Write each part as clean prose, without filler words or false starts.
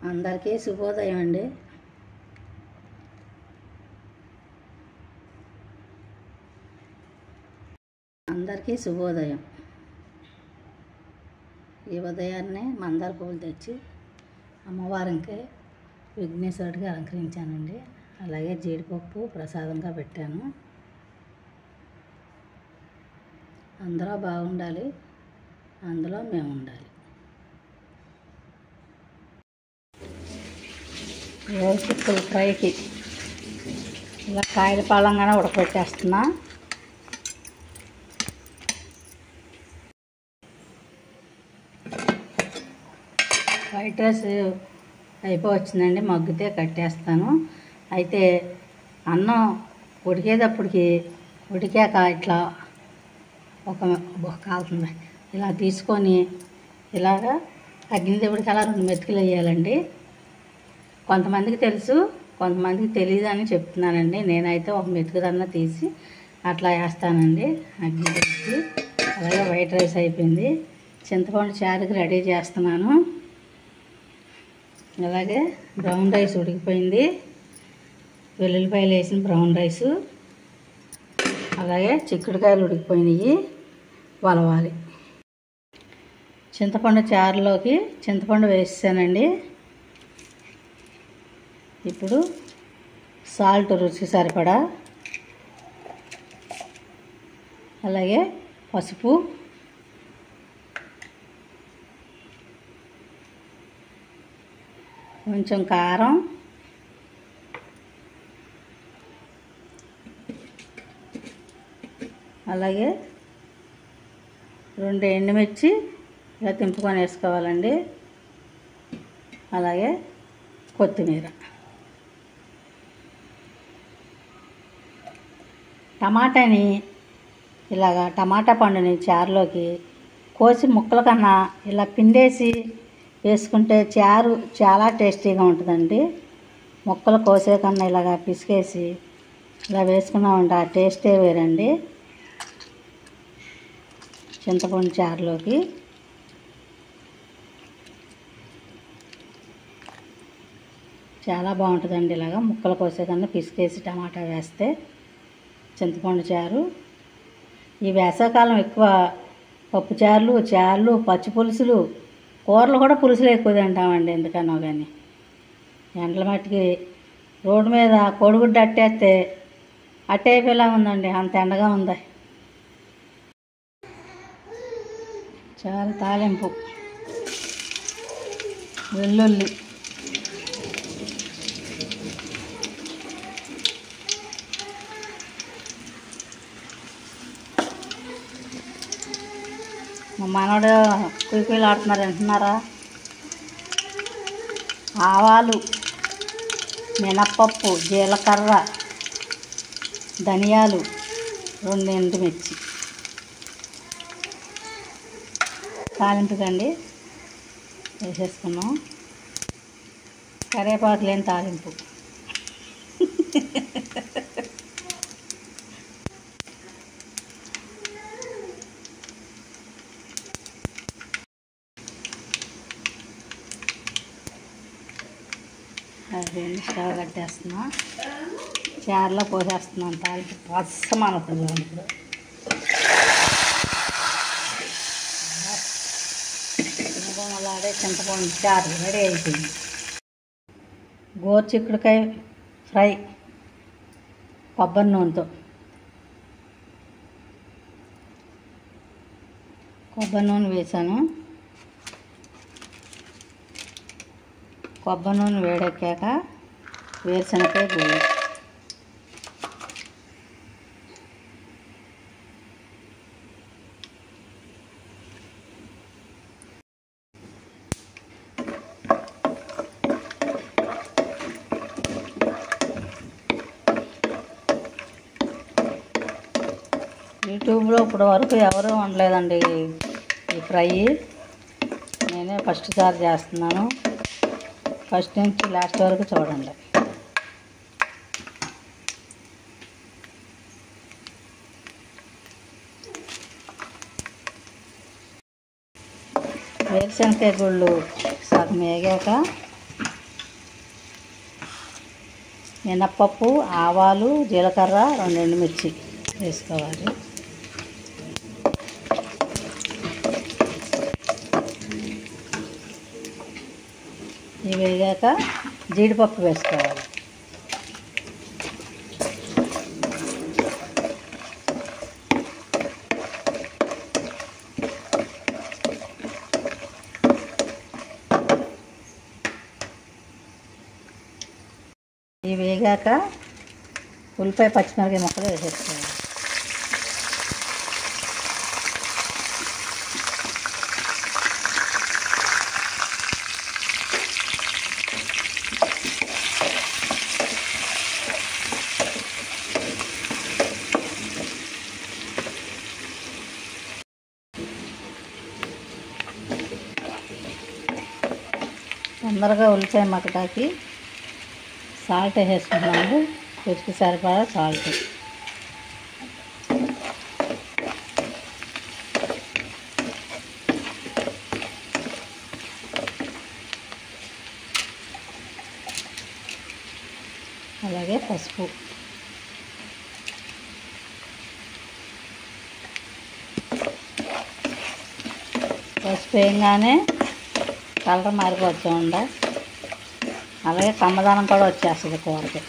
అందరికీ శుభోదయం అండి. అందరికీ శుభోదయం. ఈ ఉదయాన్నే మందార పువ్వులు తెచ్చి అమ్మవారికి విఘ్నేశ్వరుడికి అలంకరించానండి. అలాగే జీడిపప్పు ప్రసాదంగా పెట్టాను. అందరూ బాగుండాలి, అందులో మేము ఉండాలి. చిక్కుడు ఫ్రైకి ఇలా కాయల పాలంగానే ఉడకబెట్టేస్తున్నా. White rice అయిపోవచ్చిందండి, మగ్గితే కట్టేస్తాను. అయితే అన్నం ఉడికాక ఇట్లా కాలుతుంది ఇలా తీసుకొని ఇలాగా అగ్నిదేవుడికి అలా 2 మెతుకులు వేయాలండి. కొంతమందికి తెలుసు, కొంతమందికి తెలియదు అని చెప్తున్నానండి. నేనైతే 1 మెతుకుదన్నా తీసి అట్లా వేస్తానండి అగ్నిదేవుడికి. అలాగే వైట్ రైస్ అయిపోయింది. చింతపండు చారుకి రెడీ చేస్తున్నాను. అలాగే బ్రౌన్ రైస్ ఉడికిపోయింది. వెల్లుల్లిపాయలు వేసిన బ్రౌన్ రైసు, అలాగే చిక్కుడుకాయలు ఉడికిపోయినాయి, వలవాలి. చింతపండు చారులోకి చింతపండు వేసానండి. ఇప్పుడు సాల్ట్ రుచి సరిపడా, అలాగే పసుపు, కొంచెం కారం, అలాగే 2 ఎండుమిర్చి ఇలా తింపుకొని వేసుకోవాలండి. అలాగే కొత్తిమీర, టమాటాని ఇలాగా టమాటా పండుని చారులోకి కోసి ముక్కల కన్నా ఇలా పిండేసి వేసుకుంటే చారు చాలా టేస్టీగా ఉంటుందండి. ముక్కలు కోసే కన్నా ఇలాగా పిసికేసి ఇలా వేసుకున్నామంటే ఆ టేస్టే వేరండి. చింతపండు చారులోకి చాలా బాగుంటుందండి. ఇలాగా ముక్కలు కోసే కన్నా పిసికేసి టమాటా వేస్తే చింతపండు చారు. ఈ వేసవకాలం ఎక్కువ చారులు, పచ్చి పులుసులు, కూరలు కూడా పులుసులు ఎక్కువ తింటామండి. ఎందుకనో కానీ ఎండల మట్టికి రోడ్డు మీద కోడిగుడ్డు అట్టేస్తే అట్టేపేలా ఉందండి, అంత ఎండగా ఉంది. చారు తాలింపు, వెల్లుల్లి, మా మనోడు కుయ్యలు ఆడుతున్నారు వింటున్నారా. ఆవాలు, మినప్పప్పు, జీలకర్ర, ధనియాలు, 2 ఎండుమిర్చి తాలింపుకండి వేసేసుకున్నాం. కరివేపాకు లేని తాలింపు. అది స్టవ్ కట్టేస్తున్నా, చారులో పోసేస్తున్నాను తాలింపు. రసం అనుకుంటున్నాను. ఇప్పుడు అలాగే చింతపండు చారు రెడీ అయిపోయింది. గోరుచిక్కుడుకాయ ఫ్రై కొబ్బరి నూనెతో. కొబ్బరి నూనె వేసాను. కొబ్బరి నూనె వేడెక్కాక వేరుశనగకాయ గుళ్ళు, యూట్యూబ్లో ఇప్పటి వరకు ఎవరూ వండలేదండి ఈ ఫ్రై. నేనే ఫస్ట్ సారి చేస్తున్నాను. ఫస్ట్ నుంచి లాస్ట్ వరకు చూడండి. వేరుశనగకాయ గుళ్ళు సగం వేగాక మినప్పప్పు, ఆవాలు, జీలకర్ర, 2 ఎండుమిర్చి వేసుకోవాలి. ఇవి వేగాక జీడిపప్పు వేసుకోవాలి. ఇవి వేగాక ఉల్లిపాయ, పచ్చిమిరపకాయ ముక్కలు వేసేసుకోవాలి. తొందరగా ఉల్లిపాయ మగ్గటానికి సాల్ట్ వేసుకున్నాము. రుచికి సరిపడా సాల్ట్. అలాగే పసుపు. పసుపు వేయగానే కలర్ మారిపోతుండ, అలాగే కమ్మదనం కూడా వచ్చేస్తుంది కూరకి.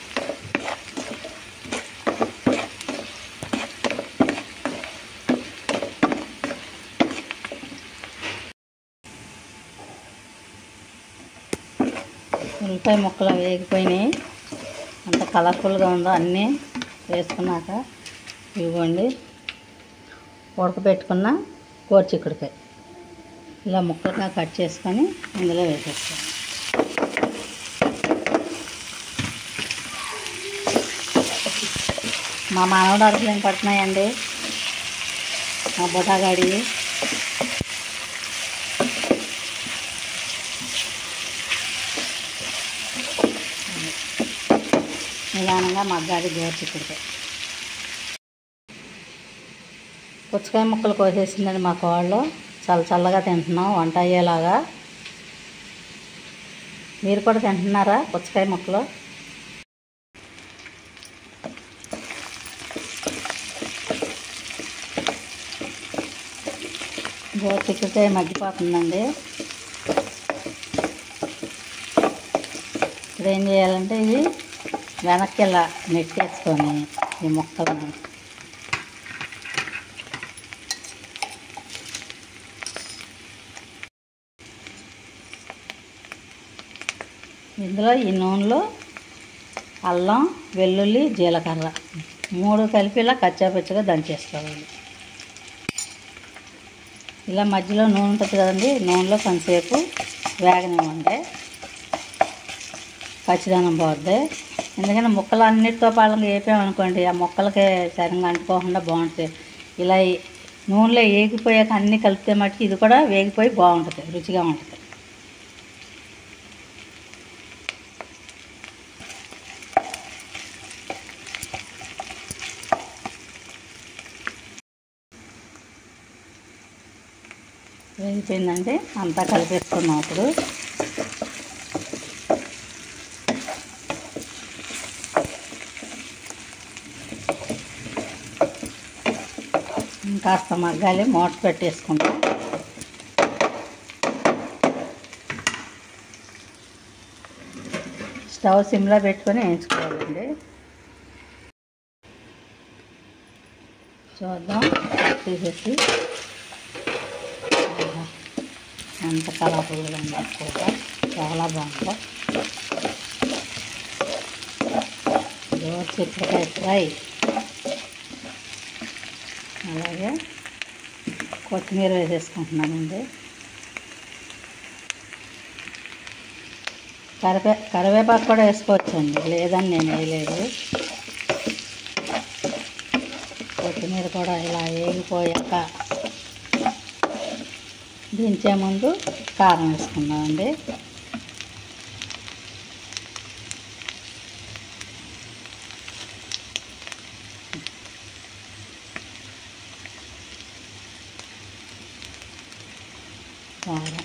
ఉల్లిపాయ ముక్కలు వేగిపోయినాయి. అంత కలర్ఫుల్గా ఉందో అన్నీ వేసుకున్నాక ఇవ్వండి ఉడకబెట్టుకున్న గోరుచిక్కుడుకాయ ఇలా ముక్కలుగా కట్ చేసుకొని ఇందులో వేసేస్తాం. మా మానవుడు అరుపులు ఏం పడుతున్నాయండి, మా బుటాగాడి. నిదానంగా మగ్గాది గోరుచిక్కుడుకాయ. పుచ్చకాయ ముక్కలు కోసేసిందండి మా కోళ్ళు. చల్లగా తింటున్నాం వంట అయ్యేలాగా. మీరు కూడా తింటున్నారా పుచ్చకాయ ముక్కలు? గోరుచిక్కుడుకాయ మగ్గిపోతుందండి. ఇప్పుడు ఏం చేయాలంటే ఇది వెనక్కి ఇలా నెట్టేసుకొని ఈ ముక్కలను ఇందులో ఈ నూనెలో అల్లం, వెల్లుల్లి, జీలకర్ర 3 కలిపి ఇలా కచ్చాపచ్చిగా దంచేసుకోవాలి. ఇలా మధ్యలో నూనె ఉంటుంది కదండి, నూనెలో కొంతసేపు వేగనివ్వండి, పచ్చిదనం పోద్ది. ఎందుకంటే ముక్కలు అన్నిటితో పాటు వేపామనుకోండి ఆ ముక్కలకి సరిగ్గా అంటుకోకుండా బాగుంటుంది. ఇలా నూనెలో వేగిపోయాక అన్నీ కలిపితే మట్టుకు ఇది కూడా వేగిపోయి బాగుంటుంది, రుచిగా ఉంటుంది. వేగిపోయిందంటే అంతా కలిపేసుకున్నాం. అప్పుడు కాస్త మగ్గాలి, మూత పెట్టేసుకుంటాం. స్టవ్ సిమ్లో పెట్టుకొని వేయించుకోవాలండి. చూద్దాం తీసేసి. ఎంత కలర్ఫుల్గా ఉంది కూర, చాలా బాగుంది. గోరుచిక్కుడుకాయ ఫ్రై. అలాగే కొత్తిమీర వేసేసుకుంటున్నానండి. కరివేపాకు కూడా వేసుకోవచ్చండి, లేదని నేను వేయలేదు. కొత్తిమీర కూడా ఇలా వేగిపోయాక దించే ముందు కారం వేసుకున్నామండి. కారం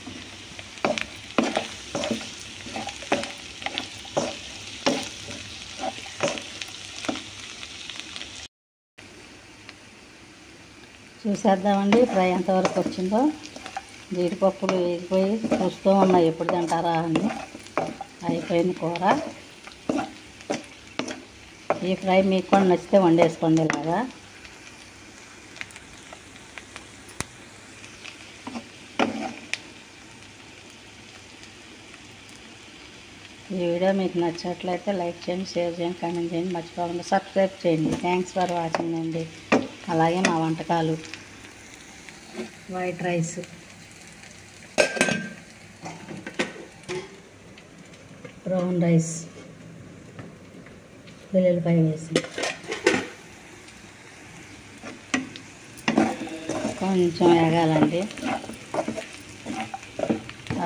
చూసేద్దామండి ఫ్రై ఎంతవరకు వచ్చిందో. జీడిపప్పులు వేగిపోయి చూస్తూ ఉన్నాయి ఎప్పుడు తింటారా అని. అయిపోయింది కూర. ఈ ఫ్రై మీకు కూడా నచ్చితే వండేసుకోండి ఇలాగా. ఈ వీడియో మీకు నచ్చినట్లయితే లైక్ చేయండి, షేర్ చేయండి, కామెంట్ చేయండి, మర్చిపోకుండా సబ్స్క్రైబ్ చేయండి. థ్యాంక్స్ ఫర్ వాచింగ్ అండి. అలాగే మా వంటకాలు వైట్ రైస్, బ్రౌన్ రైస్, వెల్లుల్లిపాయ వేసి కొంచెం వేగాలండి.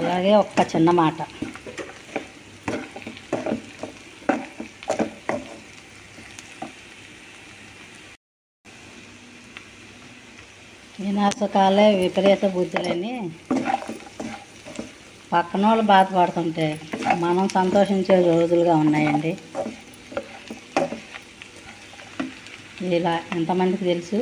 అలాగే ఒక్క చిన్న మాట, వినాశకాలే విపరీత బుద్ధులని పక్కన వాళ్ళు బాధపడుతుంటే మనం సంతోషించే రోజులుగా ఉన్నాయండి. ఇలా ఎంతమందికి తెలుసు?